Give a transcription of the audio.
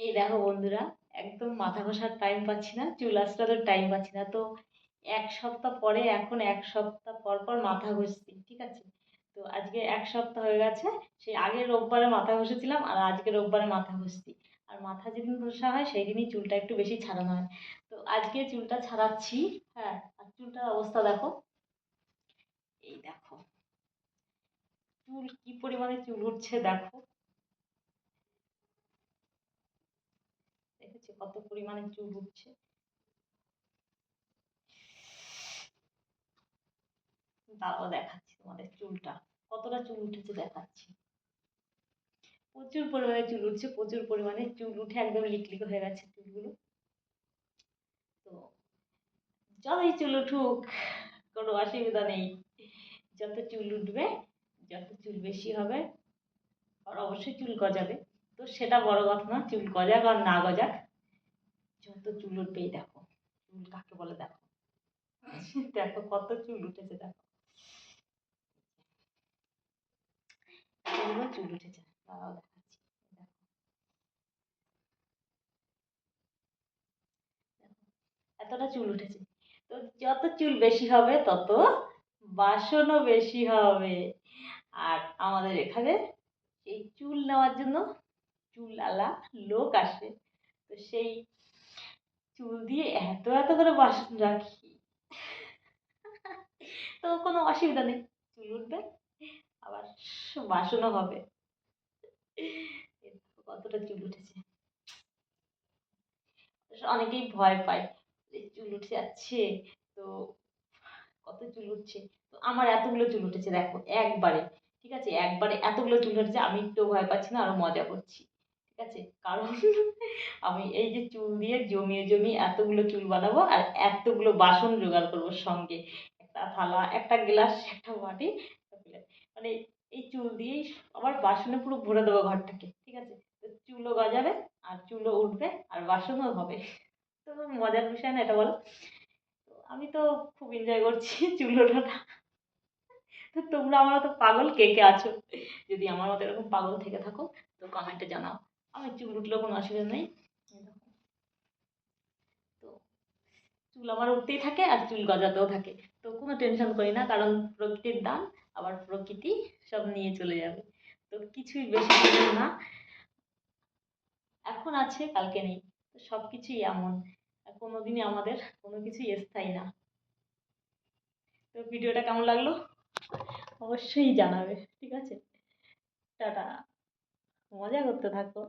এই দেখো বন্ধুরা, একদম মাথা ঘষার টাইম পাচ্ছি না, চুল আঁচড়ানোর টাইম পাচ্ছি না। তো 1 সপ্তাহ পরে, এখন 1 সপ্তাহ পর পর মাথা ঘষছি, ঠিক আছে। তো আজকে 1 সপ্তাহ হয়ে গেছে। সেই আগের রোববারে মাথা ঘষেছিলাম আর আজকে রোববারে মাথা ঘষছি। আর মাথা যেদিন ঘষা হয় সেই দিনই চুলটা একটু বেশি ছাড়ানো হয়। তো আজকে চুলটা ছাড়াচ্ছি। হ্যাঁ, আর চুলটার অবস্থা দেখো। এই দেখো, চুল কি পরিমাণে চুল উঠছে দেখো। দেখেছো কত পরিমাণে চুল উঠছে? দাঁড়াও, দেখাচ্ছি তোমাদের চুলটা কতটা চুল উঠেছে, দেখাচ্ছি। প্রচুর পরিমাণে চুল উঠছে, প্রচুর পরিমাণে চুল উঠে একদম লিকলিক হয়ে গেছে চুলগুলো। তো যতই চুল উঠুক, কোনো অসুবিধা নেই। যত চুল উঠবে, যত চুল বেশি হবে, আর অবশ্যই চুল গজাবে। তো সেটা বড় কথা না, চুল গজাক আর না গজাক, যত চুল উঠবে। এই দেখো, চুল কাকে বলে দেখো। দেখো কত চুল উঠেছে দেখো। এতগুলো চুল উঠেছে, দাঁড়াও দেখাচ্ছি। দেখো, এতটা চুল উঠেছে। তো যত চুল বেশি হবে তত বাসনও বেশি হবে। আর আমাদের এখানে এই চুল নেওয়ার জন্য চুলওয়ালা লোক আসে। তো সেই চুল দিয়ে এত এত করে বাসন রাখি। তো কোনো অসুবিধা নেই, চুল উঠবে আবার বাসনও হবে। এই দেখো কতটা চুল উঠেছে। অনেকেই ভয় পায় যে চুল উঠে যাচ্ছে, তো কত চুল উঠছে। তো আমার এতগুলো চুল উঠেছে দেখো একবারে। ঠিক আছে, একবারে এতগুলো চুল উঠেছে, আমি একটু ভয় পাচ্ছি না, আরো মজা করছি। ঠিক আছে, কারণ আমি এই যে চুল দিয়ে জমিয়ে জমিয়ে এতগুলো চুল বানাবো আর এতগুলো বাসন জোগাড় করবো সঙ্গে। একটা থালা, একটা গ্লাস, একটা বাটি, একটা প্লেট। মানে এই চুল দিয়েই আবার বাসনে পুরো ভরে দেবো ঘরটাকে। ঠিক আছে, তো চুলও গজাবে আর চুলও উঠবে আর বাসনও হবে। তো মজার বিষয় না এটা, বলো? তো আমি তো খুব এনজয় করছি চুল ওঠাটা। তো তোমরা আমার মতো পাগল কে কে আছো? যদি আমার মতো এরকম পাগল থেকে থাকো, তো কমেন্টে জানাও। আমি চুল উঠলেও কোনো অসুবিধা নেই। এই দেখো, তো চুল আমার উঠতেই থাকে আর চুল গজাতেও থাকে। তো কোনো টেনশন করি না, কারণ প্রকৃতির দান, আবার প্রকৃতি সব নিয়ে চলে যাবে। তো কিছুই বেশি দিনের না, এখন আছে কালকে নেই। তো সব কিছুই এমন, কোনোদিনই আমাদের কোনো কিছুই স্থায়ী না। তো ভিডিওটা কেমন লাগলো অবশ্যই জানাবে, ঠিক আছে। টাটা, মজা করতে থাকো।